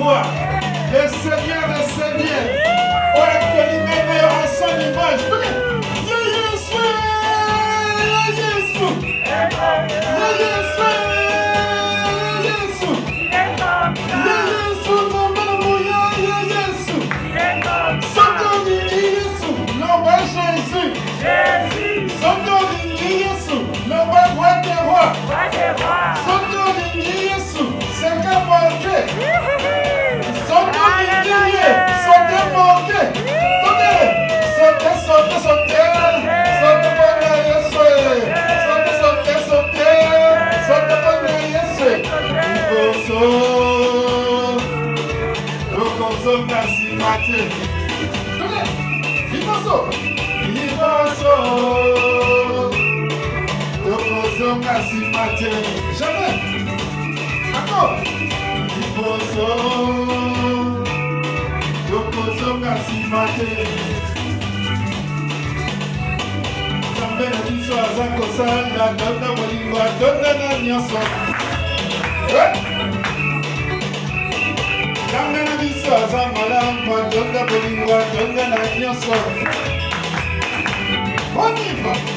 gloire. Le Seigneur, ouais, que l'image à son image. Jamais. Encore. On y va.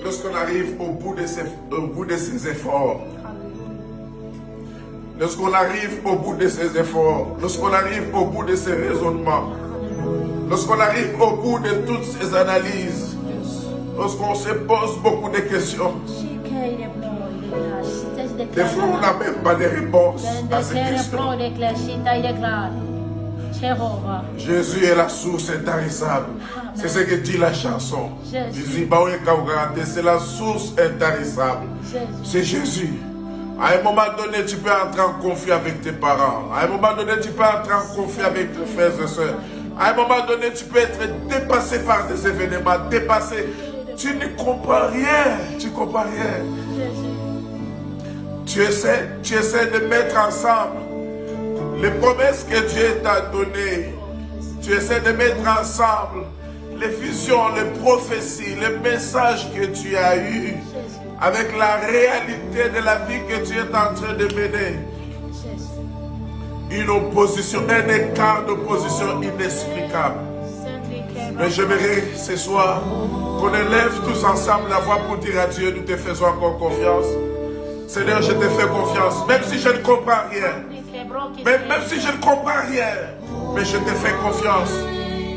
Lorsqu'on arrive au bout de ses efforts, lorsqu'on arrive au bout de ses efforts, lorsqu'on arrive au bout de ses raisonnements, lorsqu'on arrive au bout de toutes ses analyses, lorsqu'on se pose beaucoup de questions, des fois on n'a même pas de réponse à ces questions. Jésus est la source intarissable. C'est ce que dit la chanson. C'est la source intarissable. C'est Jésus. À un moment donné, tu peux entrer en conflit avec tes parents. À un moment donné, tu peux entrer en conflit avec tes frères et sœurs. À un moment donné, tu peux être dépassé par des événements, dépassé. Tu ne comprends rien. Tu ne comprends rien. Tu essaies de mettre ensemble les promesses que Dieu t'a données. Tu essaies de mettre ensemble les visions, les prophéties, les messages que tu as eus avec la réalité de la vie que tu es en train de mener. Une opposition, un écart d'opposition inexplicable. Mais j'aimerais ce soir qu'on élève tous ensemble la voix pour dire à Dieu, nous te faisons encore confiance. Seigneur, je te fais confiance, même si je ne comprends rien. Même si je ne comprends rien, mais je te fais confiance.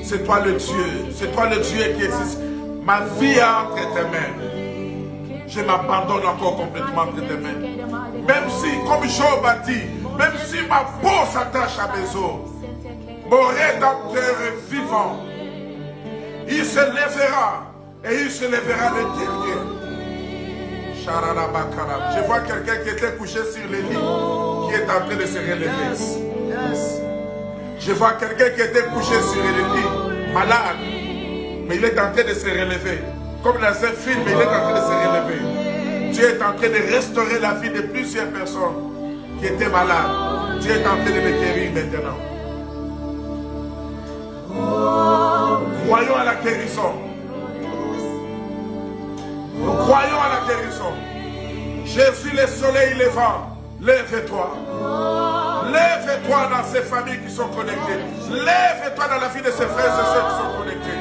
C'est toi le Dieu. C'est toi le Dieu qui existe. Ma vie est entre tes mains. Je m'abandonne encore complètement entre tes mains. Même si, comme Job a dit, même si ma peau s'attache à mes os, mon Rédempteur est vivant. Il se lèvera et il se lèvera le dernier. Je vois quelqu'un qui était couché sur le lit, qui est en train de se relever. Je vois quelqu'un qui était couché sur le lit, malade, mais il est en train de se relever. Comme dans un film, il est en train de se relever. Dieu est en train de restaurer la vie de plusieurs personnes qui étaient malades. Dieu est en train de les guérir maintenant. Croyons à la guérison. Nous croyons à la guérison. Jésus, le soleil levant, lève-toi. Lève-toi dans ces familles qui sont connectées. Lève-toi dans la vie de ces frères et sœurs qui sont connectés.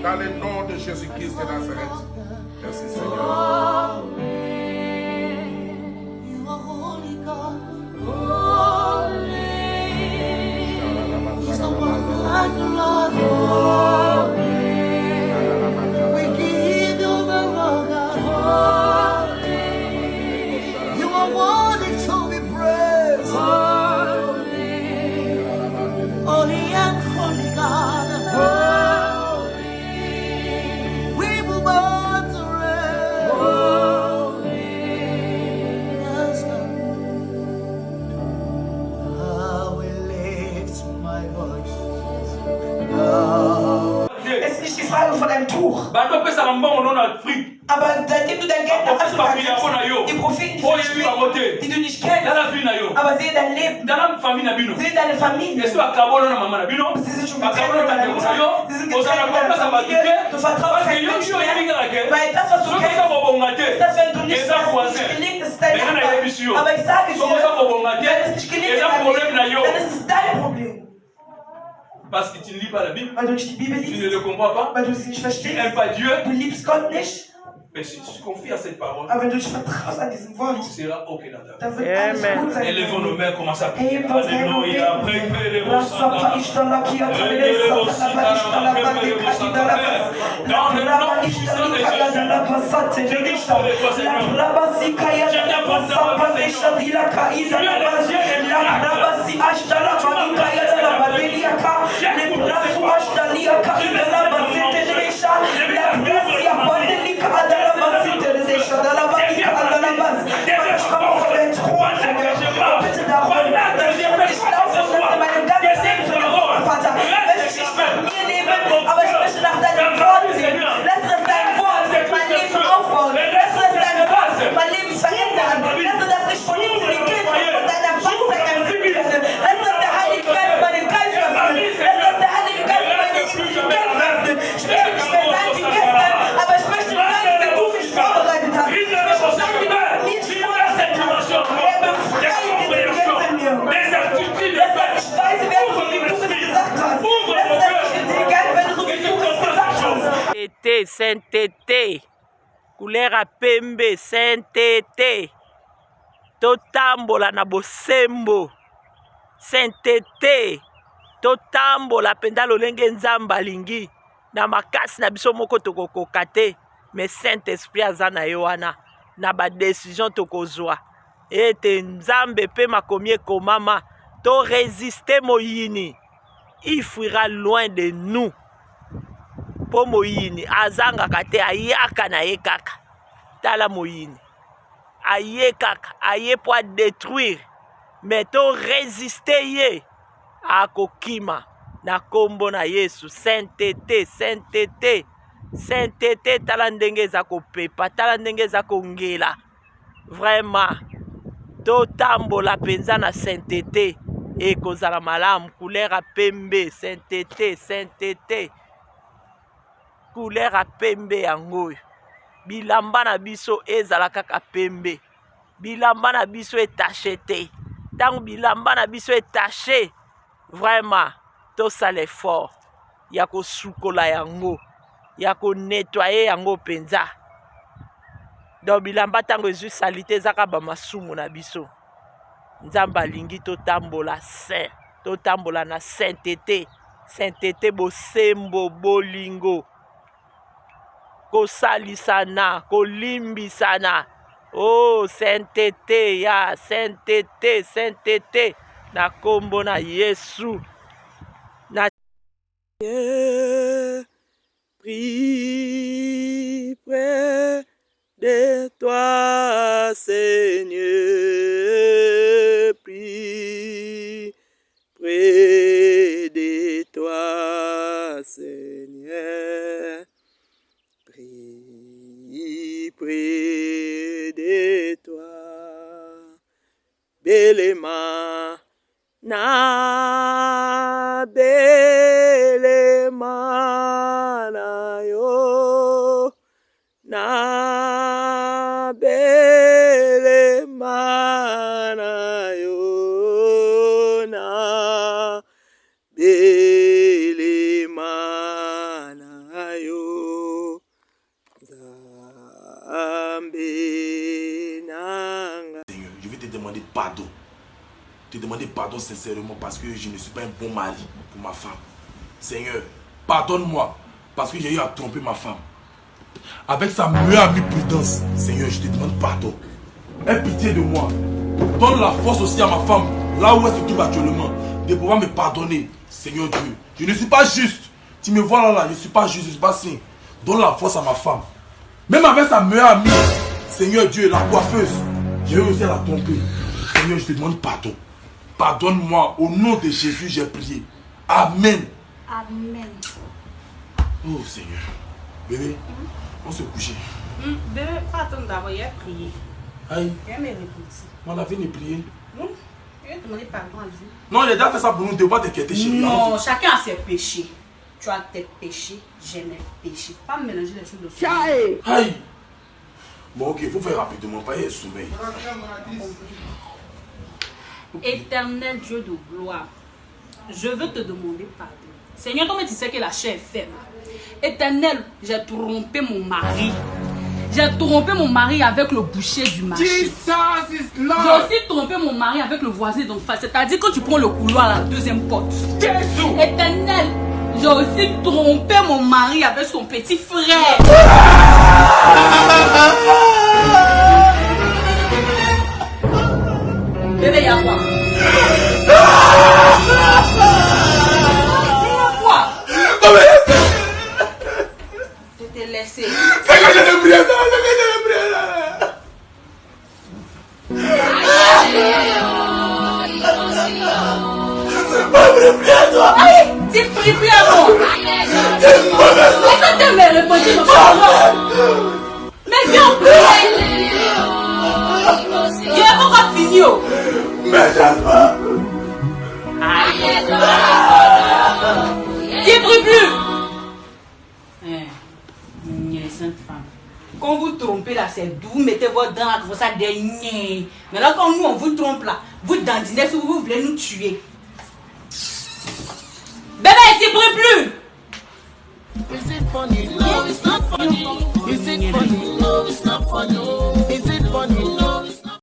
Dans le nom de Jésus-Christ de Nazareth. Merci Seigneur. Von einem Tuch. Aber seitdem du dein Geld nach Afrika gibst, die Propheten, die du nicht kennst, aber sehe dein Leben, sehe deine Familie. Sie sind schon getrennt von deiner Mutter, sie sind getrennt von deiner Familie, du vertraust kein Mensch mehr, weil das, was du kennst, ist das, wenn du nicht hast, nicht gelingt, ist dein Nachbar. Aber ich sage dir, wenn es nicht gelingt, dann ist es dein Problem. Parce que tu ne lis pas la Bible, weil du nicht die Bibel tu ne liest, le comprends pas, weil du sie nicht tu verstehst, n'aimes pas Dieu, du liebst Gott nicht, Mais si tu confies à cette parole, Aber wenn du dich vertraust an diesen Wort, tu seras OK dans ta vie. dann wird alles gut sein. Élevons nos mains, commence à prier. Heben uns Hände und Alléluia. beten. Rasapa ishtalaki atalele satalaba ishtalaba dekadidalaba. Labraba ishtalika yadalaba sateledisha. Labraba sikaya dalaba sapadesha dilaka idalaba. Labraba si ashtalaba ikaya dalaba deliaka. Lebrasu ashtaliaka idalaba setelesha. Labrasi apadelika adalaba setelesha. Dalaba ika adalaba. Ich komme vor den Thron, Seigneur. Bitte darum, dass wir nicht laufen, dass du meinen ganzen Leben für mich, Vater. Ich möchte nicht nach mir leben, aber ich möchte nach deinem Wort leben. Lass uns dein Wort mein Leben aufbauen. Lass uns dein Wort mein Leben verändern. Lass uns, dass ich von Intelligenz und von deiner Weisheit erfüllt werde. Lass uns der Heilige Geist meinen Geist öffnen. Lass uns der Heilige Geist meine Intelligenz öffnen. Ich möchte nicht mehr sein wie gestern, aber ich möchte sein, wie du mich vorbereitet hast. Ich möchte sein, wie du mich vorbereitet hast. Er befreit Intelligenz in mir. Lass uns nicht weise werden, so wie du es gesagt hast. Lass uns nicht intelligent werden, so wie du es gesagt hast. Sainteté, couleur à pembe, sainteté, totambola na bosembo, sainteté, totambola penda lolenge nzamba lingi, na makasi na biso moko tokokoka te, mais Saint-Esprit aza na yo wana, na ba décision tokozwa, ete nzambe pe makomi ekomama, to résister moyini, il fuira loin de nous. Po moyini azangaka te ayaka na ye kaka tala moyini aye kaka aye po détruire mais to résister ye akokima na kombo na Yesu. Sainteté, sainteté, sainteté, tala ndenge eza kopepa, tala ndenge eza kongela. Vraiment totambola penza na sainteté ekozala malamu. Couleur a pembe, sainteté, sainteté, couleur a pembe yango. Bilamba na biso ezala kaka pembe, bilamba na biso etaché te. Tango bilamba na biso etaché, vraiment tosala effort ya kosukola yango, ya konettoyer yango penza. Donc bilamba tango ezwi salite ezaka ba masumu na biso. Nzamba alingi totambola saint, totambola na sainteté, sainteté bosembo bolingo, kosalisana, kolimbisana. Oh, sainteté, ya sainteté, sainteté, na kombo na Yesu. Na prie près de toi, Seigneur, prie près de toi, Seigneur. Prie près de toi, Belema, na Belema na yo, na Belema na yo, na Belema na yo. Seigneur, je vais te demander pardon. Te demander pardon sincèrement parce que je ne suis pas un bon mari pour ma femme. Seigneur, pardonne-moi parce que j'ai eu à tromper ma femme. Avec sa meilleure amie Prudence, Seigneur, je te demande pardon. Aie pitié de moi. Donne la force aussi à ma femme, là où elle se trouve actuellement, de pouvoir me pardonner. Seigneur Dieu, je ne suis pas juste. Tu me vois là, je ne suis pas juste, je ne suis pas saint. Donne la force à ma femme. Même avec sa meilleure amie, Seigneur Dieu, la coiffeuse, j'ai réussi à la tromper. Seigneur, je te demande pardon. Pardonne-moi. Au nom de Jésus, j'ai prié. Amen. Amen. Oh Seigneur. Bébé, on se coucher. Bébé, pas attendre d'abord, il a prié. Aïe. Il a mes réponses. On a fini de prier. Non, il a demandé pardon à Dieu. Non, il a déjà fait ça pour nous. Ne devons pas t'inquiéter, chérie. Non, chacun a ses péchés. Tu as tes péchés, j'ai mes péchés. Pas mélanger les choses de ce monde. Aïe. Bon, ok, il faut faire rapidement. Pas y aller sommeil. Éternel Dieu de gloire, je veux te demander pardon. Seigneur, toi tu sais que la chair est faible. Éternel, j'ai trompé mon mari. J'ai trompé mon mari avec le boucher du marché. Jesus is J'ai Lord. aussi trompé mon mari avec le voisin d'en face. C'est-à-dire quand tu prends le couloir à la deuxième porte. Jésus. Éternel, j'ai aussi trompé mon mari avec son petit frère. Bébé, y'a quoi? Y'a quoi? Je t'ai laissé. C'est que je ne prie ça, c'est que je ne prie ça. Aïe, tu pries plus à moi. Mais ça te met le petit enfant. Mais viens en prier. Il est encore fini. Mais j'adore. Tu pries plus. Les saintes femmes. Quand vous trompez là, c'est doux, vous mettez votre dents là, comme ça, dernier. Mais là, quand nous on vous trompe là, vous dandinez si vous voulez nous tuer. Bébé, tu pries plus. Is it funny? No, it's not funny. Is it funny? No, it's not funny. Is it funny? No, it's not.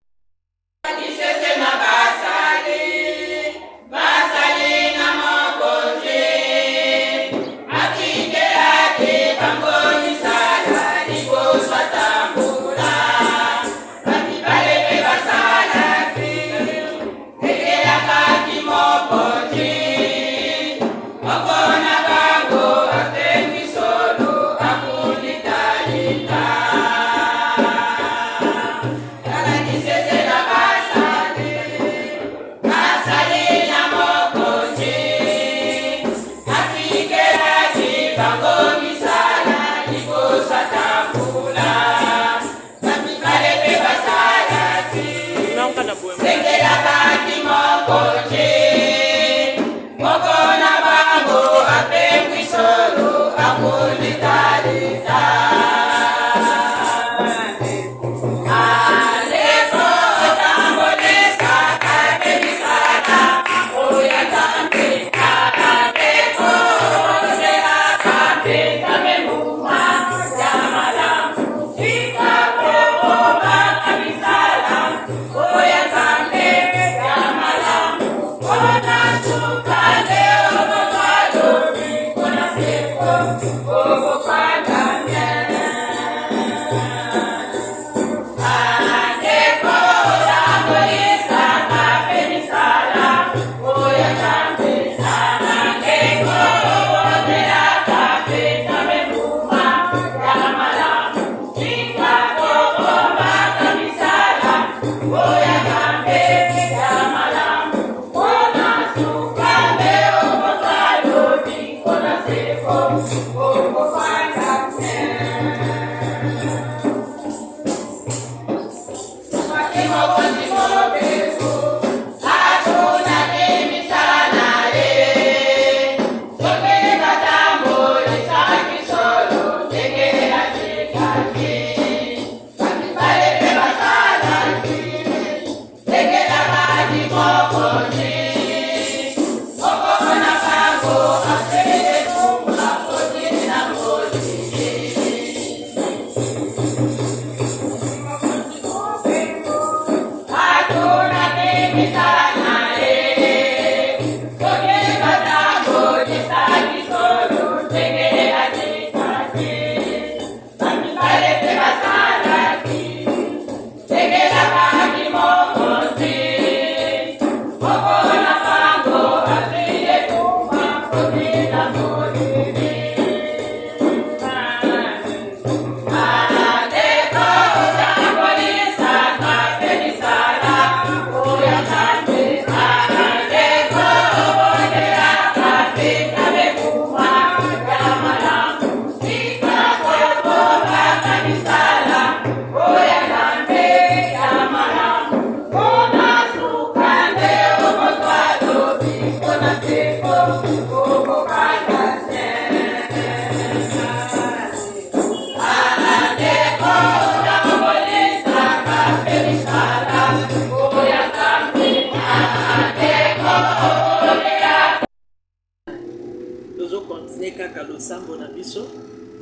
kaka losambo na biso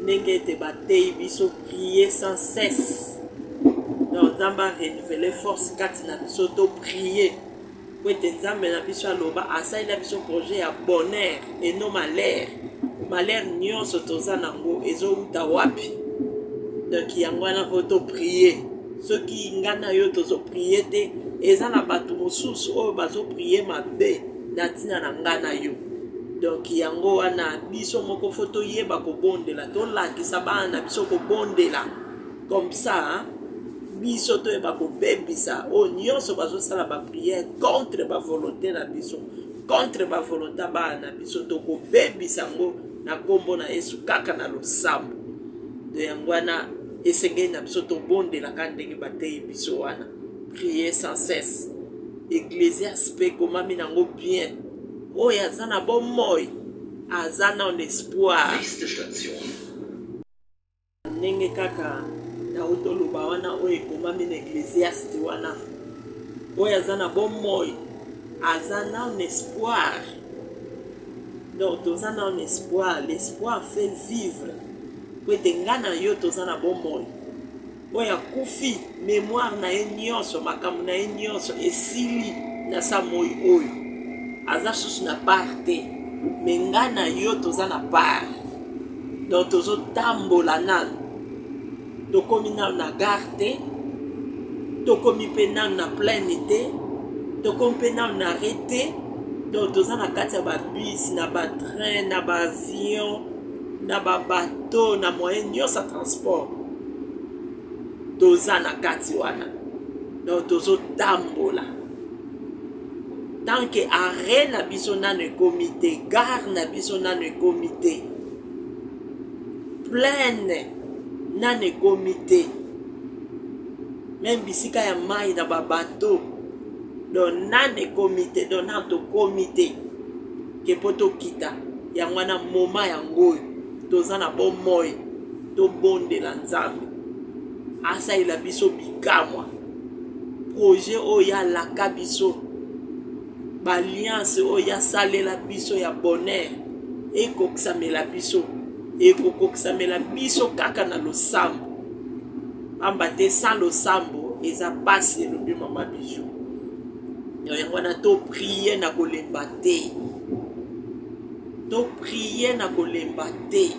ndenge ete batei biso prier sans cesse. Donc nzambe renouveler force kati na biso to prier po ete nzambe na biso aloba asalela biso projet ya bonheur et non malheur. Malheur nyonso toza nango ezouta wapi? Donc yango wana po to prier. Soki nga na yo tozo prier te eza na bato mosusu oyo bazo prier mabe na ntina na nga na yo. Donc yango wana biso moko fo toyeba kobondela tolakisa bana na biso kobondela comme ça hein? Biso toyeba kobebisa oyo nyonso bazosala bapriere contre bavolonté na biso, contre bavolonté bana na biso tokobebisa yango na kombo na Yesu kaka na losambo. De yango wana esengeli na biso tobondelaka ndenge batei biso wana. Prier sans cesse. Ecclésiaste mpe komami nango bien. Oyo aza na bomoi aza na espoir. Ndenge kaka nautoloba wana oyo ekomami na Ecclésiaste wana. Oyo aza na bomoi aza na espoir. Donc toza na espoir. L'espoir fait vivre. Po ete nga na yo toza na bomoi oyo akufi mémoire na ye nyonso makambo na ye nyonso esili na sa moi oyo aza susu na part te me nga na yo toza na part. Donc tozotambola nanu tokomi nanu na gare te tokomi mpe nanu na plaine te tokomi mpe nanu na re te. Donc toza na kati ya babisi na batrain na baavion na babateau na moyen nyonso ya transport toza na kati wana. Donc tozotambola tant que arrêt na biso nano ekomi te, gare na biso nano ekomi te, plaine nano ekomi te, même bisika ya mai na babateau donc nano ekomi te. Donc nano tokomi te ke po tokita yango wana moma yango oyo toza na bomoi tobondela nzambe asalela biso bikamwa projet oyo alaka biso baalliance oyo asalela biso ya bonheur ekokisamela biso ekokokisamela biso kaka na losambo pamba te sans losambo eza pasi elobi mama bijou. Yango wana toprie na kolemba te, toprie na kolemba te,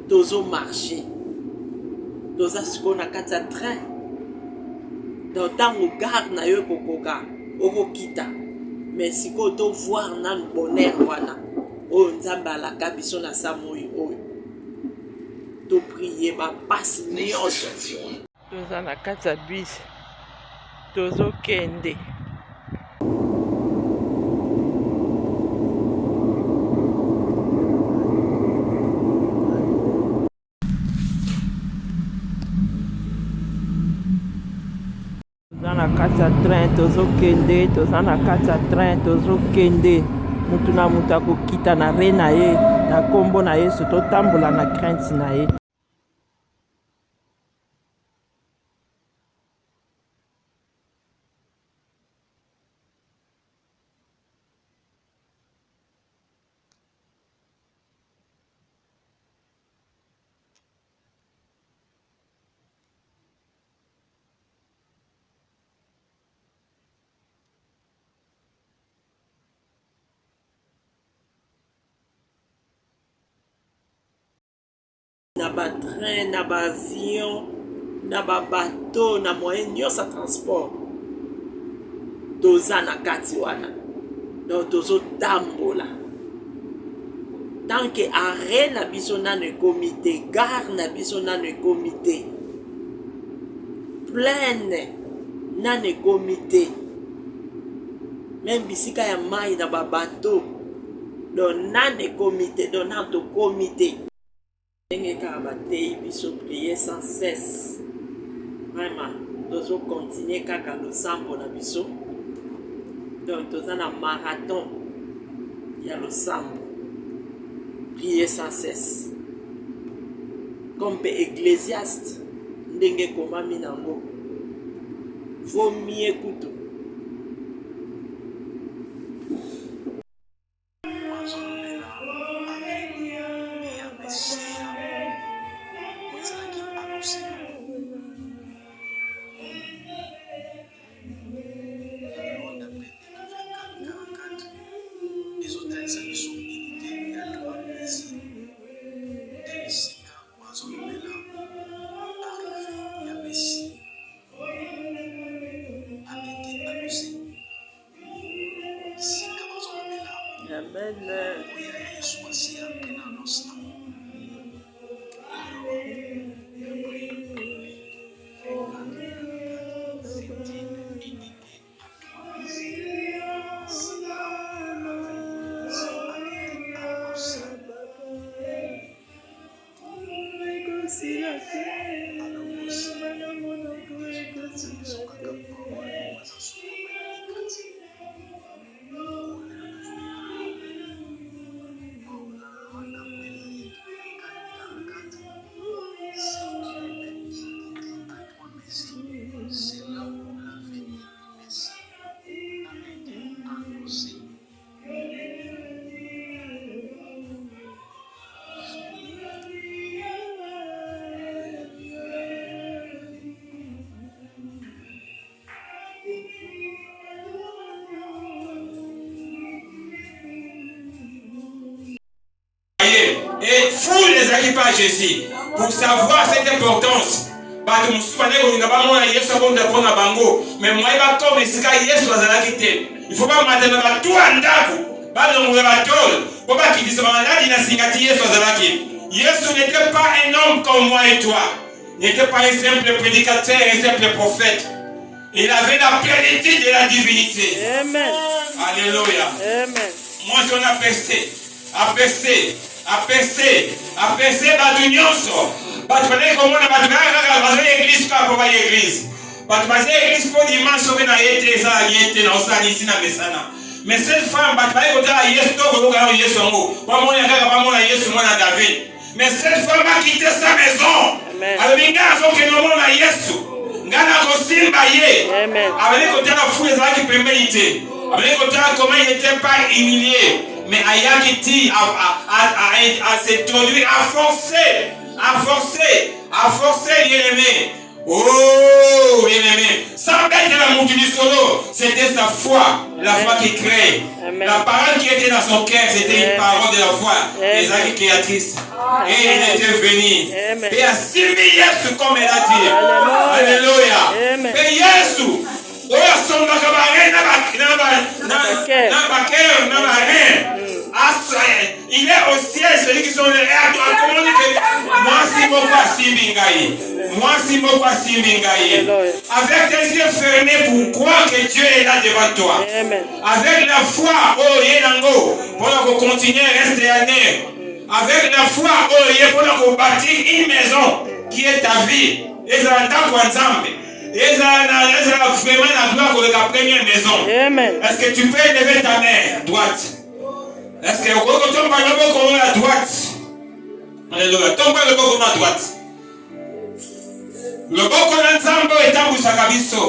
tozomarche toza sikoyo na kati ya train. Donc ntango gare na yo ekokoka okokita mais sikoyo tovoir nanu bonheur wana oyo nzambe alaka biso na sa moi oyo toprie bapasi nyonso. Toza na kati ya bus tozokende. Toza na kati ya train tozokende, toza na kati ya train tozokende. Mutu na mutu akokita na re na ye na kombo na Yesu totambola na crainte na ye. Na batrain na baavion na babateau na moyen nyonso ya transport toza na kati wana. Donc tozotambola tant que arrêt na biso nano ekomi te, gare na biso nano ekomi te, plaine nano ekomi te, même bisika ya mai na babateau donc nano ekomi te. Donc nano tokomi te ndenge kaka batei biso prier sans cesse. Vraiment tozokontinue kaka losambo na biso. Donc toza na marathon ya losambo prier sans cesse comme pe Ecclésiaste ndenge komami nango vaut mieux kutu. Amen. Et foule les arrive à Jésus pour savoir cette importance. Mais moi, il faut pas m'attendre à tout un Jésus n'était pas un homme comme moi et toi. Il n'était pas un simple prédicateur, un simple prophète. Il avait la plénitude de la divinité. Amen. Alléluia. Amen. Moi, on a pesté. Batu nyonso. Batu bale komona batu bale église ka pour église. Batu bale église pour dimanche on na yete za yete na osani ici na mesana. Mais cette femme batu bale kota Yesu to ko ka Yesu ngo. Ba mona kaka ba mona Yesu mwana David. Mais cette femme a quitté sa maison. Alinga azoke no mona Yesu. Ngana ko simba ye. Amen. Avec kota la foule za ki pembelité. Avec kota comment il n'était pas humilié. Mais Ayakiti a s'introduit, a forcé bien-aimé. Oh, bien-aimé. Sans mettre la monture du solo, c'était sa foi, la foi qui crée. Amen. La parole qui était dans son cœur, c'était une parole de la foi. Les actes créatrices. Et il était venu. Amen. Et a suivi Yesu comme elle a dit. Alléluia. Amen. Et Yesu. Il est au ciel, celui qui sont les moi si mon avec tes yeux fermés pour croire que Dieu est là devant toi. Amen. Avec la foi, oh Yenango, pour continuer à rester année. Avec la foi, oh Yé, pour bâtir une maison qui est ta vie. Et ça va ensemble. Et ça va vraiment la gloire de la première maison. Amen. Est-ce que tu peux lever ta main droite? Est-ce que tu peux lever la droite? Alléluia. Tombe le boko à droite. Le boko d'ensemble est en Boussakabiso.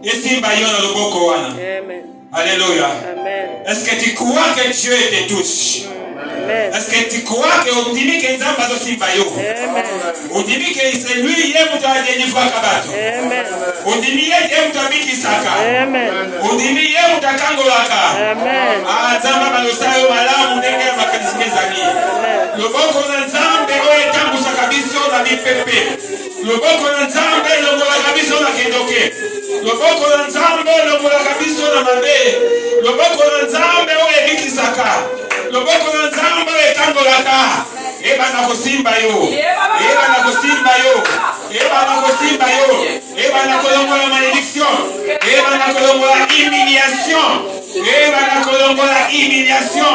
Et Simba Yona le boko wana. Amen. Alléluia. Amen. Est-ce que tu crois que Dieu te touche? Amen. Est-ce que tu crois que on dit que Nzamba do Simba yo? Amen. On dit que c'est lui qui est mutu ajeni fois kabato. Amen. On dit qu'il est mutu abiki saka. Amen. On dit qu'il est mutu kangolaka. Amen. Ah, Nzamba balosayo malamu ndenge makanisi zami. Le boko na Nzambe oyo etambusa biso na mipepe. Le boko na Nzambe longola biso na kendoke. Le boko na Nzambe longola biso na mabe. Le boko na Nzambe oyo ebikisaka. Le boko na Nzambe etangolaka. Eba na kosimba yo. Eba na kosimba yo. Eba na kosimba yo. Eba na kolongola malédiction. Eba na kolongola humiliation. Eba na kolongola humiliation.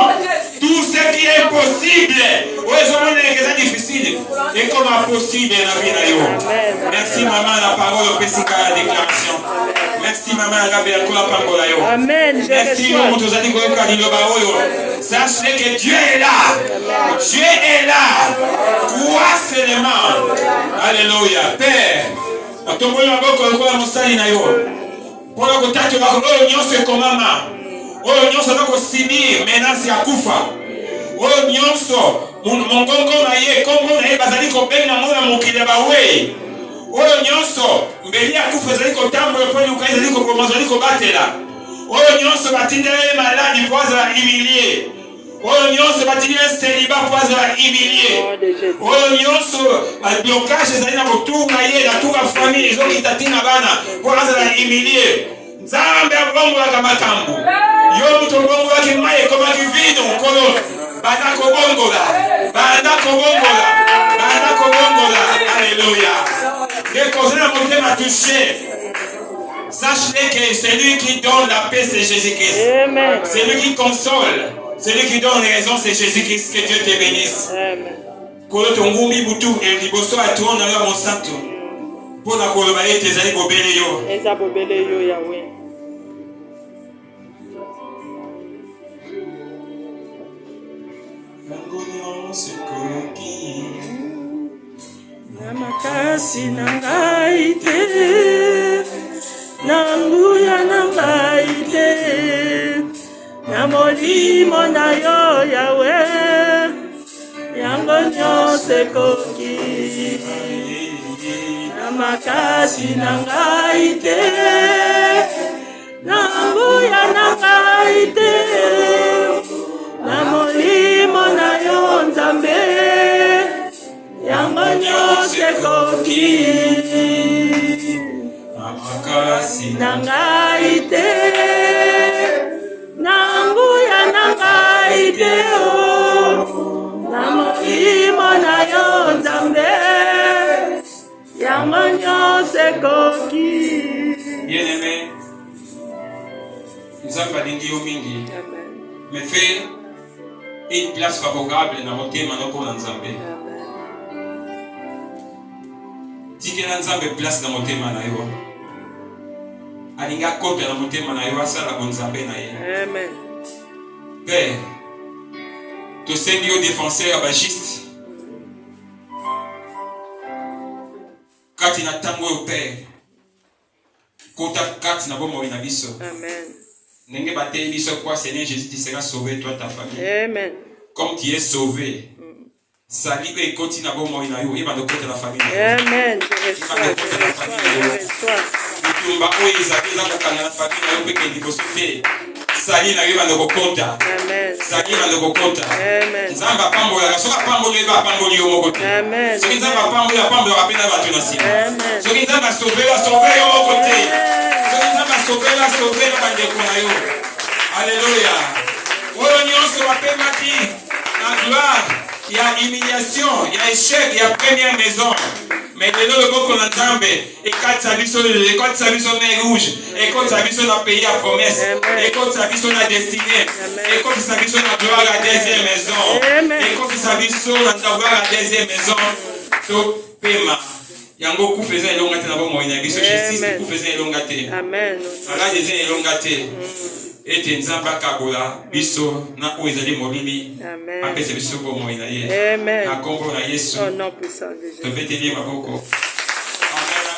Tout ce qui est possible. Ouais, je vois que c'est difficile. Et comment possible la vie na yo. Merci maman la parole au Pessika la déclaration. Merci maman la Gabriel Kola Pangola yo. Amen. Merci maman Tozani Goyoka Diloba Oyo. Sachez que Dieu est là. Dieu est là. Crois seulement. Alléluia. Père. Atombo yo boko ko mosali na yo. Pona ko tatu ba ko nyonso ko mama. Oyo nyonso na ko sibir menace ya kufa. Oyo nyonso mongongo na ye kombo na ye bazali ko benga mona mokile ba we. Oyo nyonso mbeli ya kufa zali ko tambo po ni ukazali ko komazali ko batela. Oyo nyonso batindele maladi poza la humilier. Oyo nyonso batindele célibat poza la humilier. Oyo nyonso blocage zali na botunga ye na tuka famille zo kitatina bana poza la humilier. Nzambe abongo la makambo. Yo muto divino, Kolo. Banda Kobongola. Banda Kobongola. Banda Kobongola. Alléluia. Dès qu'on a monté m'a touché. Sache-le que celui qui donne la paix, c'est Jésus-Christ. Celui qui console, celui qui donne raison, c'est Jésus-Christ. Que Dieu te bénisse. Kolo tongumbi butu et liboso à toi, on a mon santo. Pour la colobaye, tes amis bobele yo. Eza bobele yo Yahweh. Na makasi na ngai te, na nguya na ngai te, na molimo na yo Yahweh, yango nyonso ekoki. Na makasi na ngai te, na nguya na ngai te, na molimo na yo Nzambe, yango nyonso ekoki. Na makasi na ngai te, na nguya na ngai te, na molimo na yo Nzambe, yango nyonso ekoki. Bien-aimé, Nzambe alingi yo mingi, mais fais une place favorable dans mon thème pour Nzambe. Tikela Nzambe place dans mon thème na yo. Alinga kote dans mon thème na yo asala bon Nzambe na ye. Amen. Père, to send yo défenseur bagiste. Kati na tango yo Père. Kota kati na bomo ina biso. Amen. Nenge bate biso quoi Seigneur Jésus, tu seras sauvé toi ta famille. Amen. Comme tu es sauvé. Sali que continue na bomo ina yo, iba ndokota la famille. Amen. Je reçois. Tumba o Isabelle za kokanga na famille na yo peke liboso te. Sali na yo ba ndokota. Amen. Sali ba ndokota. Amen. Nzamba pambola, soka pambola ba pambola yo moko te. Amen. Soki nzamba pambola pena batu na sima. Amen. Soki nzamba sauver yo moko te. Soki nzamba sauver bandeko na yo. Alléluia. Oyo nyonso bapemaki na gloire, il y a humiliation, il y a échec, il y a première maison. Mais de nous, le beau qu'on entend, et quand ça vit sur mer rouge, et quand ça vit sur notre pays à promesse, et quand ça vit sur la destinée, et quand ça vit sur la gloire à la deuxième maison, et quand ça vit sur la gloire à la deuxième maison, tout paiement. Yango ku faisait longa te na bo moina biso justice ku faisait longa te. Amen. Ala faisait longa te. Et Nzamba kabola biso na ko ezali molili. Amen. Apese biso bo moina ye. Amen. Na kombo na Yesu. Au nom puissant de Jésus. To vetenir maboko. Amen.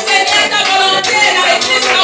Seigneur, ta volonté, la réglisse, la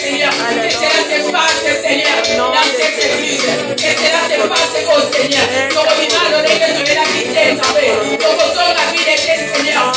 Seigneur. Que cela se passe, Seigneur, dans cette église. Que cela se passe, oh Seigneur.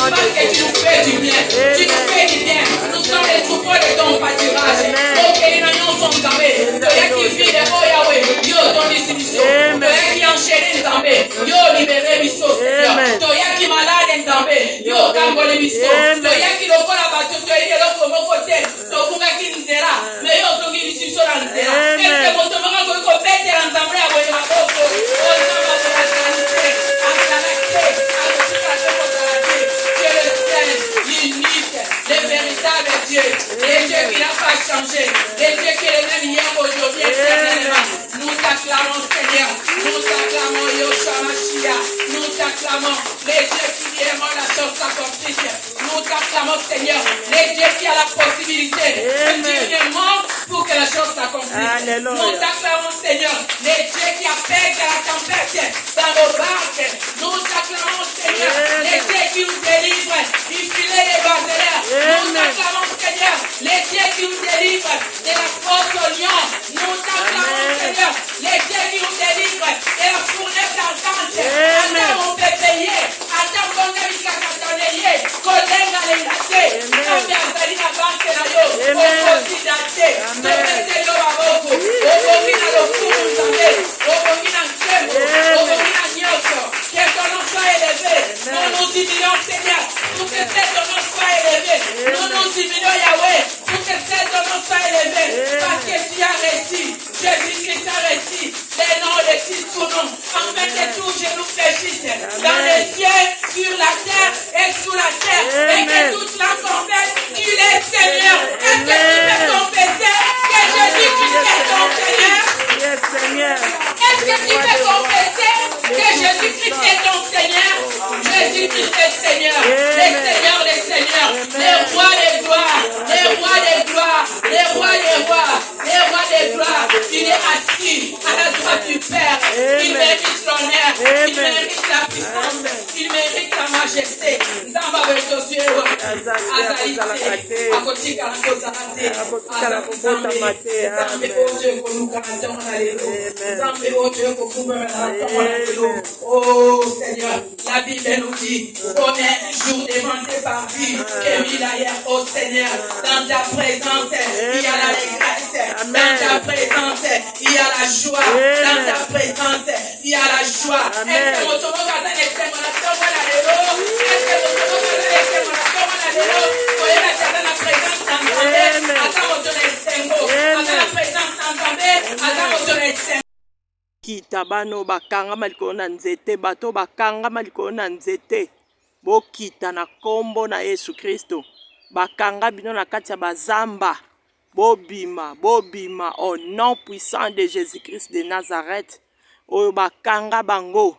Parce que tu nous fais du bien. Tu nous fais du bien. Nous sommes les troupeaux de ton pâturage. Oh, que les nations sont tombés. Toi qui vis de oh Yahweh. Yo, ton distribution. Toi qui enchaîne tombé. Yo, libéré biso, Seigneur. Toi qui malade tombé. Yo, cambole biso. Toi qui le voit la bateau. Toi qui le voit mon côté. Toi qui nous sera. Mais yo, toi qui nous sera. Est-ce que mon tomara qu'on peut faire ensemble à voyer ma boque? Le véritable Dieu, le Dieu qui n'a pas changé, le Dieu qui est le même hier, aujourd'hui, éternellement. Nous t'acclamons, Seigneur, nous t'acclamons, Yoshua Mashiach, nous t'acclamons, le Dieu qui dit aimons la chose s'accomplisse. Nous t'acclamons, Seigneur, le Dieu qui a la possibilité de dire des mots pour que la chose s'accomplisse. Nous t'acclamons, Seigneur, le Dieu qui apaise la tempête dans nos barques. Nous t'acclamons, Seigneur, le Dieu qui nous délivre du filet des basseurs. Nous t'acclamons, Seigneur, les dieux qui nous délivrent de la force au lion. Nous t'acclamons, Seigneur, les dieux qui nous délivrent de la fournaise ardente. Attends, on peut payer. Attends, on peut payer. Kolenga ilate. Kambi azali na banque na yo. Okosi date. Topete yo baboko. Okoki na lokumu nzambe. Okoki na nsembo. Okoki na nyonso. Que ton nom soit élevé. Nous nous humilions, Seigneur. Pour que ton nom soit élevé. Nous nous humilions, Yahweh. Pour que ton nom soit élevé. Parce que tu as réussi. Jésus-Christ a réussi. Les noms de qui son nom. Afin que tout genou fléchisse. Dans les cieux, sur la terre et sous la terre. Et que toute la confesse qu'il est Seigneur. Est-ce que tu peux confesser que Jésus-Christ est ton Seigneur? Est-ce que tu peux confesser que Jésus-Christ est ton Seigneur? Jésus-Christ est Seigneur. Le Seigneur des Seigneurs. Le roi des gloires. Le roi des gloires. Le roi des rois. Le roi des gloires. Il est assis à la droite du Père. Il mérite l'honneur. Il mérite la puissance. Il mérite la majesté. Nzamba besosie wa azalite akotika na kozalate azalite zambe oje koluka na tona lelo zambe oje kokumba na tona lelo. Oh Seigneur, la Bible nous dit on est un jour demandé par vie et mis d'ailleurs au Seigneur. Dans ta présence il y a la grâce, dans ta présence il y a la joie, dans ta présence il y a la joie. Est-ce que mon tomo kaza n'était mon tona lelo? Est-ce que mon tomo kaza n'était mon tona lelo? Soyez la présence d'Anzambé, à ta moto de Sembo, à la présence d'Anzambé, à ta moto de Sembo. Kita bano bakanga malikolo na nzete, bato bakanga malikolo na nzete. Bokita na kombo na Yesu Kristo. Bakanga bino na kati ya bazamba. Bobima, bobima au nom puissant de Jésus-Christ de Nazareth. Oyo bakanga bango.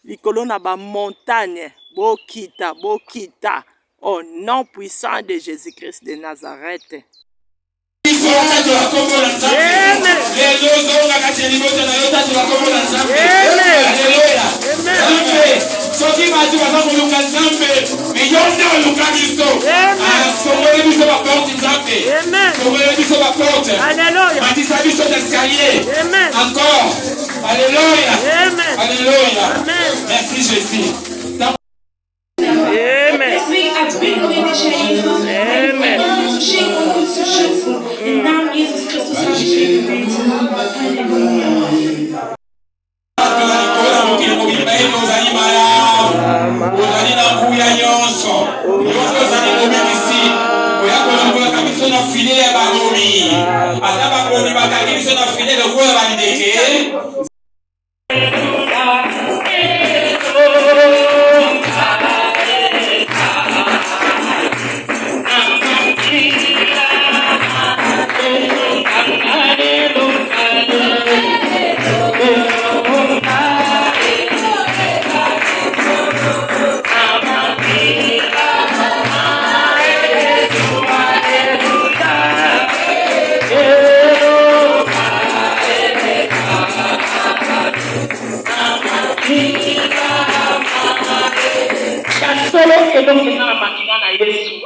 Likolo na ba montagne. Bokita, bokita. Au nom puissant de Jésus-Christ de Nazareth. Merci Jésus.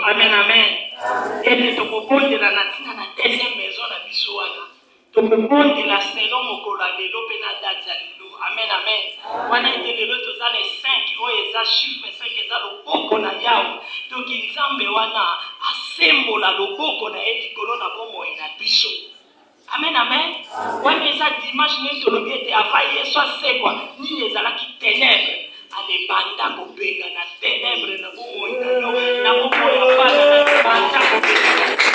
Amen, amen. Et nous te proposons de la deuxième maison. biso tokobondela selo mokolo ya lelo mpe na date ya lelo. Amen, amen. Wana ete lelo toza na 5 oyo eza chiffre 5 eza loboko na Yawe. Toki Nzambe wana asembola loboko na ye likolo na bomoi na biso. Amen, amen. Wana eza dimanche neti tolobi ete ava Yesu asekwa nini ezalaki ténèbre alebanda kobenga na ténèbre na bomoi na yo na bomoi ya bana na banda kobenga.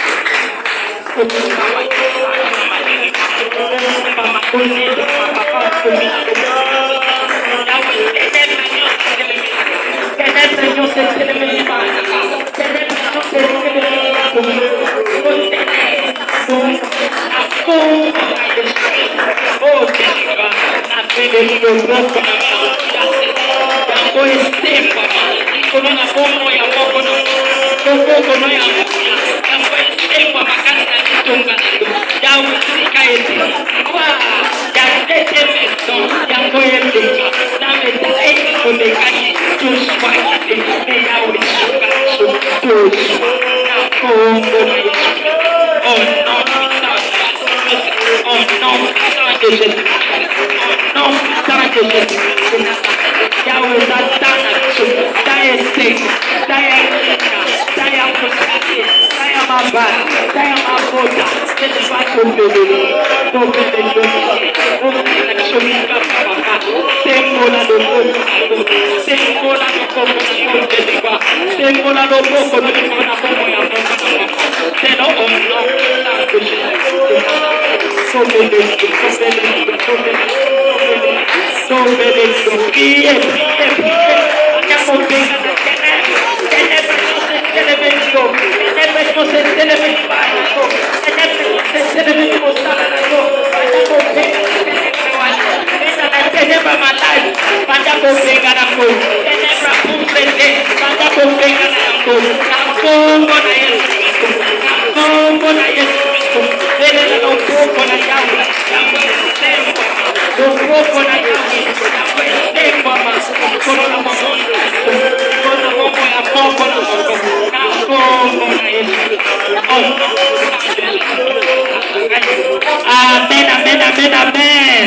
Amen, amen, amen, amen.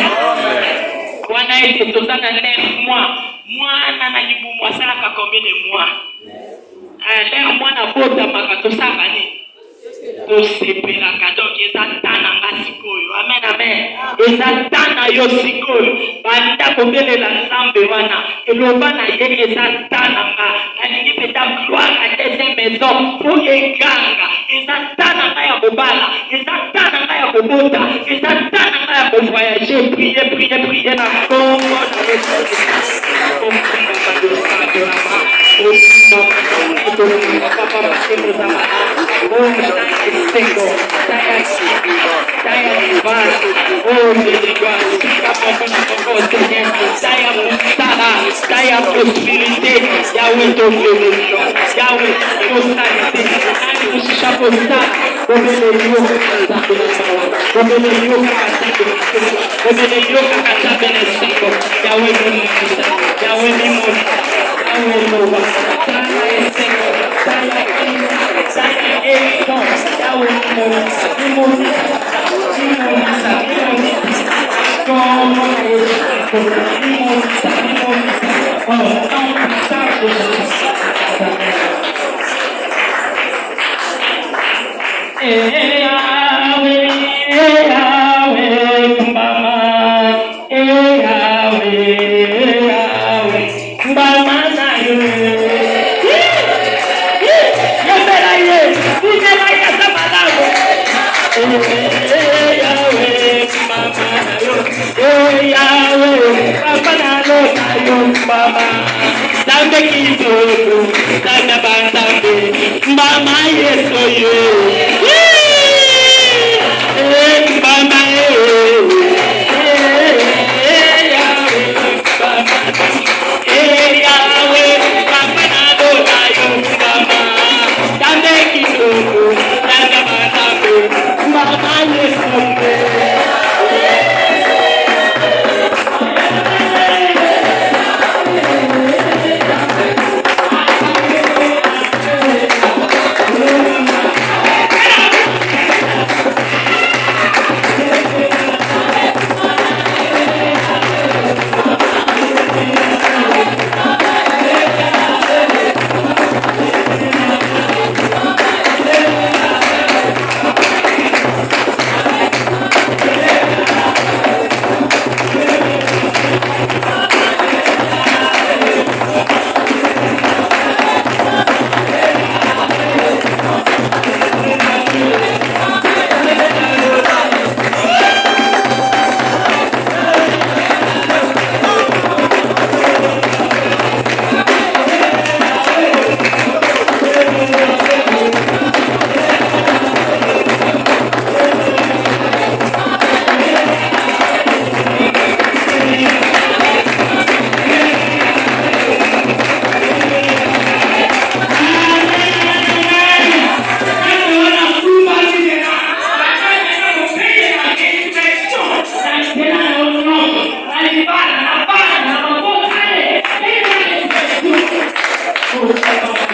Wana ete tozana 9 mois. Mwana na libumu asalaka combien de mois? L'air mwana botamaka tosaka nini? Tosepelaka. Donc eza tana nga sikoyo. Amen, amen. Eza tana yo sikoyo. Banda kobelela Nzambe wana. Eloba na ye eza tana nga. Nalingi peta gloire à deuxième maison. Pour eganga. Eza tana nga ya kobala. Eza tana nga ya kobota. Eza tana nga ya kovoyager. Prier, prier, prier na Congo.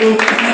Victoire!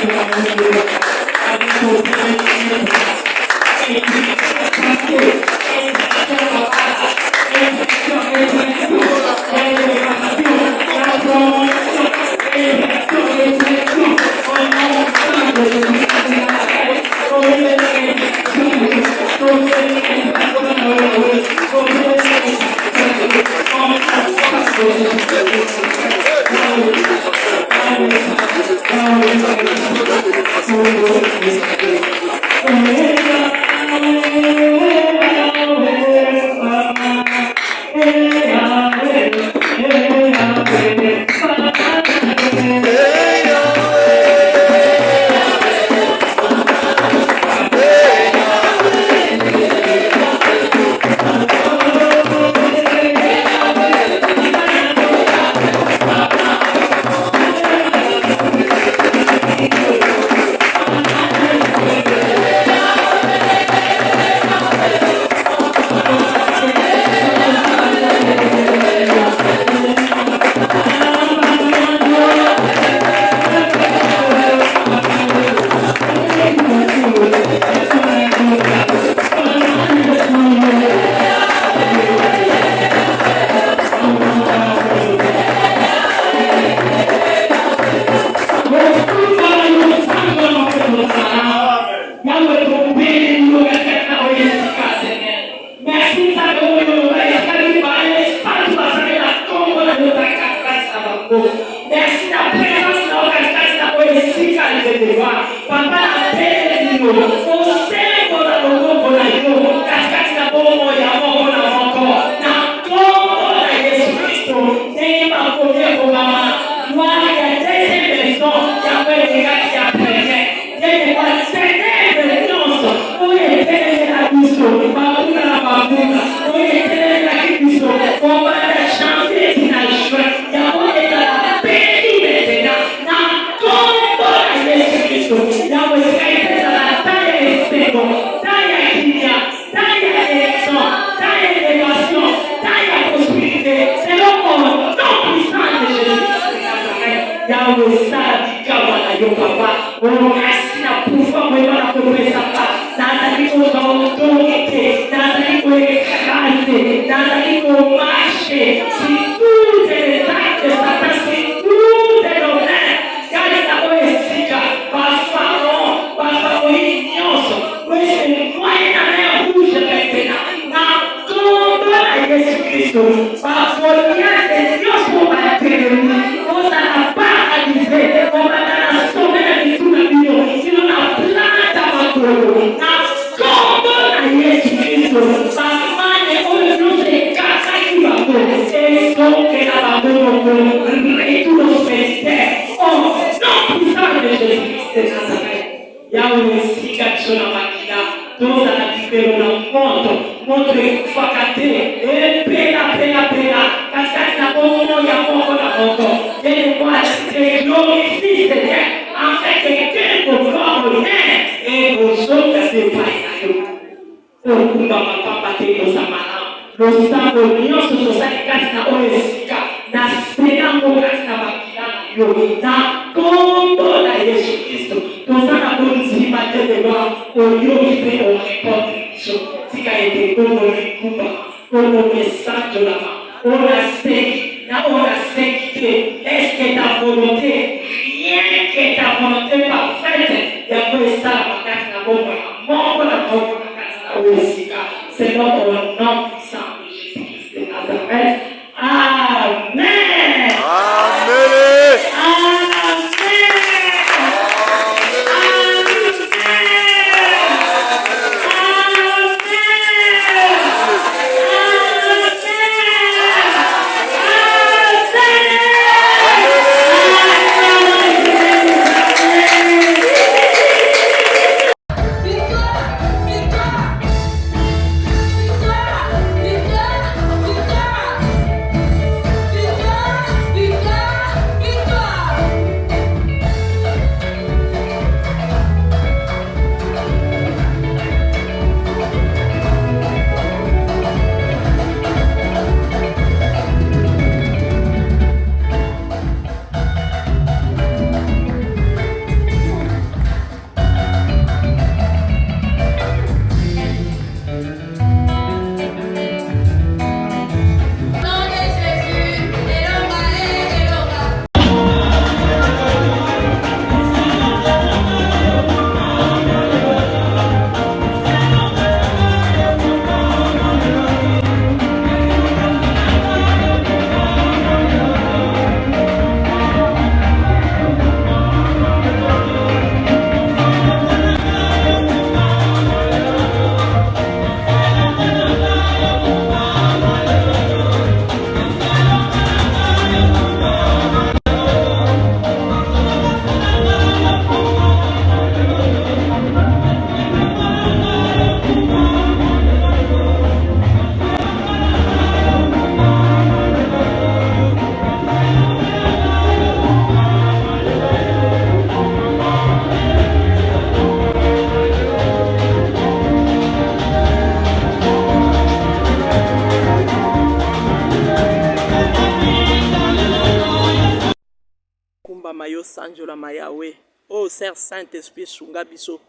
esanjolama Yahweh. Oh Seigneur Saint-Esprit sunga biso.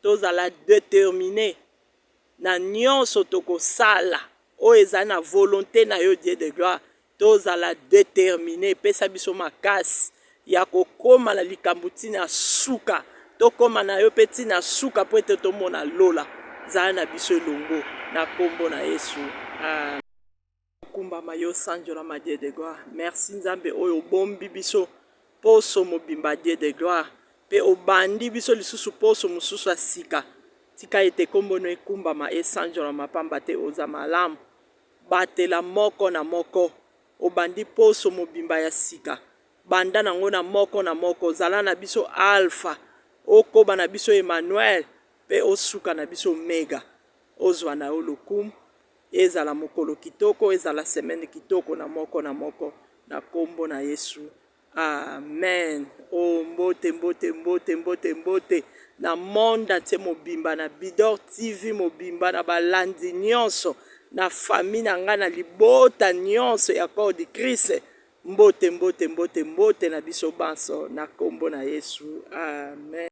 Tozala déterminé na nyonso tokosala. Oh eza na volonté na yo Dieu de gloire. Tozala déterminé pesa biso makasi ya kokoma na likambo tina suka. Tokoma na yo pe tina suka po ete tomona lola. Zala na biso elongo na kombo na Yesu. Kumbama yo sanjolama Dieu de gloire. Merci Nzambe oyo bombi biso poso mobimba Dieu de gloire. Pe obandi biso lisusu poso mususu asika. Tika ete kombo no ekumbama esanjolama pamba te oza malamu. Batela moko na moko. Obandi poso mobimba ya sika. Banda nango na moko. Zala na biso Alpha. Okoba na biso Emmanuel. Pe osuka na biso Omega. Ozwa na yo lokumu. Ezala mokolo kitoko. Ezala semaine kitoko na moko. Na kombo na Yesu. Amen. Oh mbote. Na monde entier mobimba. Na Bidor TV mobimba. Na balandi nyonso. Na famille na nga na libota nyonso ya corps de Christ. Mbote na biso banso na kombo na Yesu. Amen.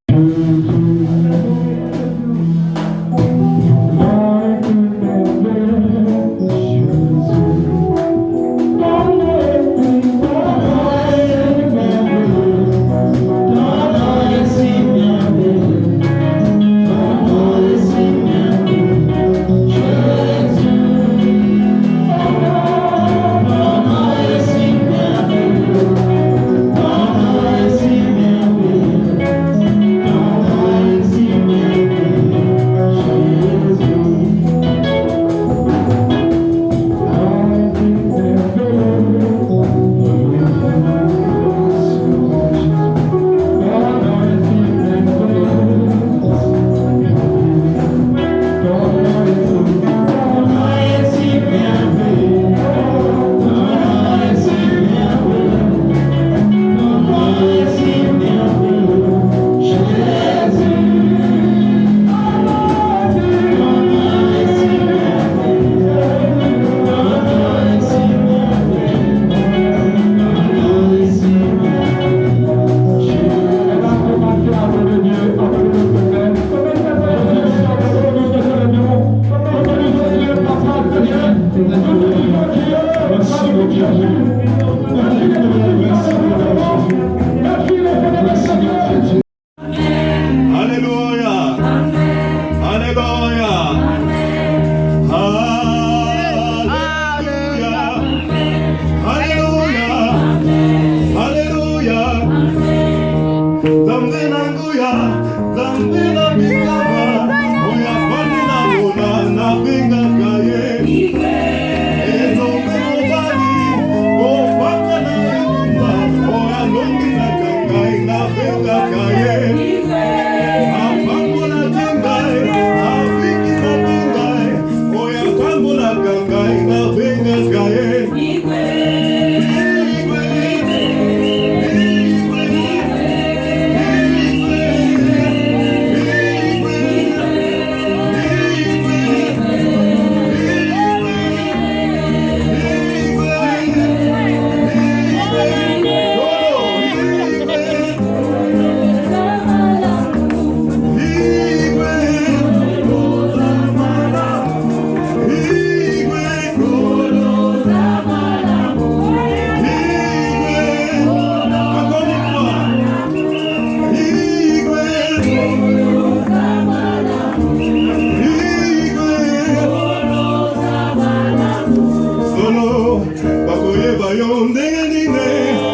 Bakoyeba yo ndenge nini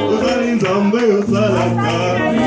ozali nzambe osalaka